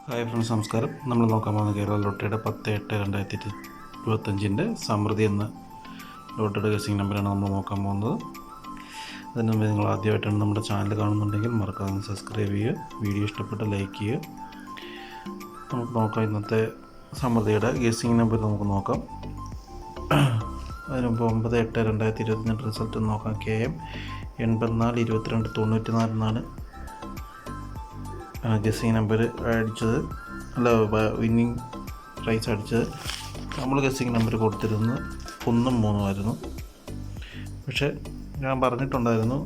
Hi friends, നമസ്കാരം. നമ്മൾ നോക്കാൻ പോകുന്ന കേരള ലോട്ടറിയുടെ 10/8/2025 സമൃദ്ധി എന്ന ലോട്ടറിയുടെ ഗസിംഗ് നമ്പറാണ് നമ്മൾ നോക്കാൻ പോകുന്നത്. അതിന് മുമ്പ് നിങ്ങൾ ആദ്യമായിട്ടാണ് നമ്മുടെ ചാനൽ കാണുന്നുണ്ടെങ്കിൽ മറക്കാതെ സബ്സ്ക്രൈബ് ചെയ്യുക, വീഡിയോ ഇഷ്ടപ്പെട്ട ലൈക്ക് ചെയ്യുക. നമുക്ക് നോക്കാം ഇന്നത്തെ സമൃദ്ധിയുടെ ഗസിംഗ് നമ്പർ നമുക്ക് നോക്കാം. അതിന് മുമ്പ് 9/8/2025 റിസൾട്ട് നോക്കാം. KM 842294 എന്നാണ് ഗസിങ് നമ്പർ അടിച്ചത്, വിന്നിങ് പ്രൈസ് അടിച്ചത്. നമ്മൾ ഗസിങ് നമ്പർ കൊടുത്തിരുന്നത് 1ഉം 3ഉം ആയിരുന്നു. പക്ഷേ ഞാൻ പറഞ്ഞിട്ടുണ്ടായിരുന്നു,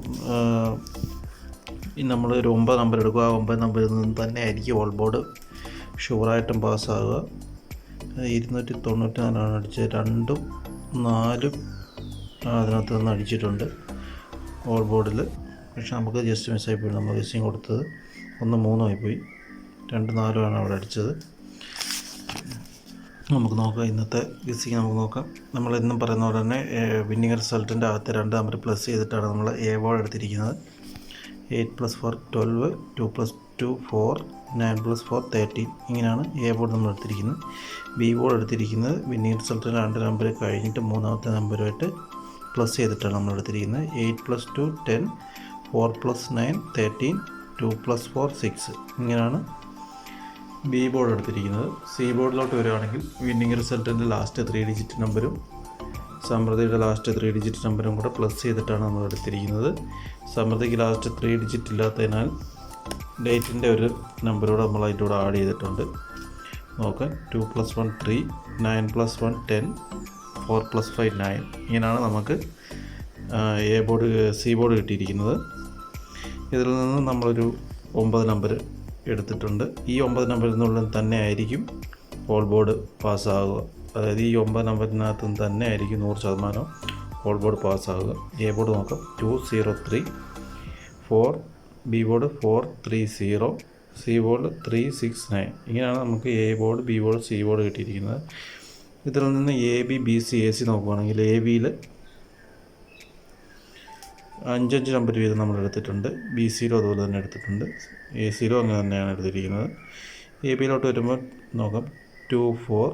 നമ്മൾ ഒരു 9 നമ്പർ എടുക്കുക, ആ 9 നമ്പറിൽ നിന്ന് തന്നെ ആയിരിക്കും ഓൾ ബോർഡ് ഷുവറായിട്ടും പാസ്സാകുക. 294 അടിച്ചത്, 2ഉം 4ഉം അതിനകത്ത് നിന്ന് അടിച്ചിട്ടുണ്ട് ഓൾ ബോർഡിൽ. പക്ഷെ നമുക്ക് ജസ്റ്റ് മിസ്സായിപ്പോയി. നമ്മൾ ഗസിങ് കൊടുത്തത് 1ഉം 3ഉം ആയിപ്പോയി, 2ഉം 4ഉം അവിടെ അടിച്ചത്. നമുക്ക് നോക്കാം ഇന്നത്തെ ഗസിങ്. നമുക്ക് നോക്കാം. നമ്മൾ എന്നും പറയുന്ന പോലെ തന്നെ വിന്നിങ് റിസൾട്ടിൻ്റെ അകത്ത് 2 നമ്പർ പ്ലസ് ചെയ്തിട്ടാണ് നമ്മൾ എ ബോർഡ് എടുത്തിരിക്കുന്നത്. 8 + 4 12, 2 + 2 4, 9 + 4 13. ഇങ്ങനെയാണ് എ ബോർഡ് നമ്മൾ എടുത്തിരിക്കുന്നത്. ബി ബോർഡ് എടുത്തിരിക്കുന്നത് വിന്നിങ് റിസൾട്ടിൻ്റെ 2 നമ്പർ കഴിഞ്ഞിട്ട് 3ാമത്തെ നമ്പറുമായിട്ട് പ്ലസ് ചെയ്തിട്ടാണ് നമ്മൾ എടുത്തിരിക്കുന്നത്. 8 + 2 10, 4 + 9 13, 2 + 4 6. ഇങ്ങനെയാണ് ബി ബോർഡ് എടുത്തിരിക്കുന്നത്. സി ബോർഡിലോട്ട് വരികയാണെങ്കിൽ വിന്നിങ് റിസൾട്ടിൻ്റെ ലാസ്റ്റ് 3 ഡിജിറ്റ് നമ്പറും സമൃദ്ധിയുടെ ലാസ്റ്റ് 3 ഡിജിറ്റ് നമ്പറും കൂടെ പ്ലസ് ചെയ്തിട്ടാണ് നമ്മൾ എടുത്തിരിക്കുന്നത്. സമൃദ്ധിക്ക് ലാസ്റ്റ് 3 ഡിജിറ്റ് ഇല്ലാത്തതിനാൽ ഡേറ്റിൻ്റെ ഒരു നമ്പറോട് നമ്മൾ അതിൻ്റെ കൂടെ ആഡ് ചെയ്തിട്ടുണ്ട്. നോക്കാം. 2 + 1 3, 9 + 1 10, 4 + 5 9. ഇങ്ങനെയാണ് നമുക്ക് എ ബോർഡ് സി ബോർഡ് കിട്ടിയിരിക്കുന്നത്. ഇതിൽ നിന്ന് നമ്മളൊരു 9 നമ്പർ എടുത്തിട്ടുണ്ട്. ഈ 9 നമ്പറിൽ നിന്നുള്ളിൽ തന്നെ ആയിരിക്കും ഓൾ ബോർഡ് പാസ്സാകുക. അതായത് ഈ 9 നമ്പറിനകത്ത് നിന്ന് തന്നെ ആയിരിക്കും 100% ഓൾ ബോർഡ് പാസ്സാകുക. എ ബോർഡ് നോക്കാം. 203 4, ബി ബോർഡ് 430, സി ബോർഡ് 369. ഇങ്ങനെയാണ് നമുക്ക് A board, B board, C board കിട്ടിയിരിക്കുന്നത്. ഇതിൽ നിന്ന് AB BC AC നോക്കുകയാണെങ്കിൽ എ ബിയിൽ 5 നമ്പർ വീതം നമ്മൾ എടുത്തിട്ടുണ്ട്. ബി സിയിലും അതുപോലെ തന്നെ എടുത്തിട്ടുണ്ട്. എ സിയിലും അങ്ങനെ തന്നെയാണ് എടുത്തിരിക്കുന്നത്. എ ബിയിലോട്ട് വരുമ്പോൾ നോക്കാം. 2 4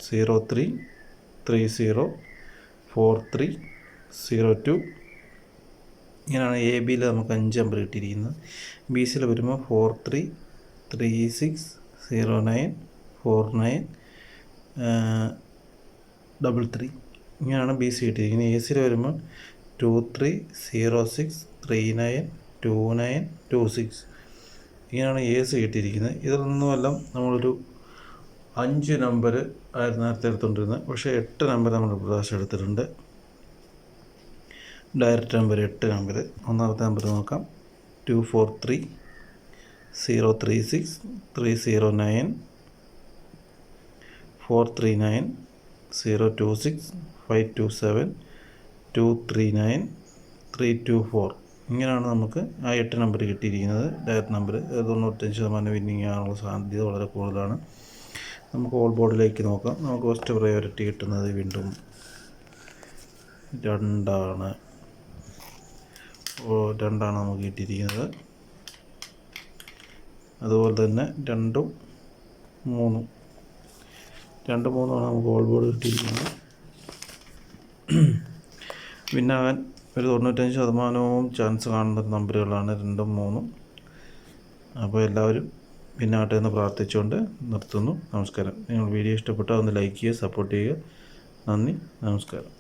0 3 30 4 3 0 2. ഇങ്ങനെയാണ് എ ബിയിൽ നമുക്ക് 5 നമ്പർ കിട്ടിയിരിക്കുന്നത്. ബി സിയിൽ വരുമ്പോൾ 4 3 3 6 0 9 4 9 3 ഇങ്ങനെയാണ് ബി സി കിട്ടിയിരിക്കുന്നത്. എ സിയിൽ വരുമ്പോൾ 2 3 0 6 3 9 2 9 2 6. ഇങ്ങനെയാണ് എ സി കിട്ടിയിരിക്കുന്നത്. ഇതിൽ നിന്നുമെല്ലാം നമ്മളൊരു 5 നമ്പർ ആയിരുന്നു നേരത്തെ എടുത്തുകൊണ്ടിരുന്നത്. പക്ഷേ 8 നമ്പർ നമ്മൾ പ്രാവശ്യം എടുത്തിട്ടുണ്ട്. Direct number 8 number. ഒന്നാമത്തെ നമ്പർ നോക്കാം. 243 036 309 439 026 527 239 324. ഇങ്ങനെയാണ് നമുക്ക് ആ 8 നമ്പർ കിട്ടിയിരിക്കുന്നത്. ഡയറക്റ്റ് നമ്പർ 95% വിന്നിങ് ആകാനുള്ള സാധ്യത വളരെ കൂടുതലാണ്. നമുക്ക് ഓൾ ബോർഡിലേക്ക് നോക്കാം. നമുക്ക് ഫസ്റ്റ് പ്രയോറിറ്റി കിട്ടുന്നത് വീണ്ടും 2ആണ്. 2ആണ് നമുക്ക് കിട്ടിയിരിക്കുന്നത്. അതുപോലെ തന്നെ 2ഉം 3ഉം 2 3ആണ് നമുക്ക് ഓൾ ബോർഡ് കിട്ടിയിരിക്കുന്നത്. വിന്നാകാൻ ഒരു 95% ചാൻസ് കാണുന്ന നമ്പറുകളാണ് 2ഉം 3ഉം. അപ്പോൾ എല്ലാവരും വിന്നാകട്ടെ എന്ന് പ്രാർത്ഥിച്ചുകൊണ്ട് നിർത്തുന്നു. നമസ്കാരം. നിങ്ങൾ വീഡിയോ ഇഷ്ടപ്പെട്ടാൽ ഒന്ന് ലൈക്ക് ചെയ്യുക, സപ്പോർട്ട് ചെയ്യുക. നന്ദി, നമസ്കാരം.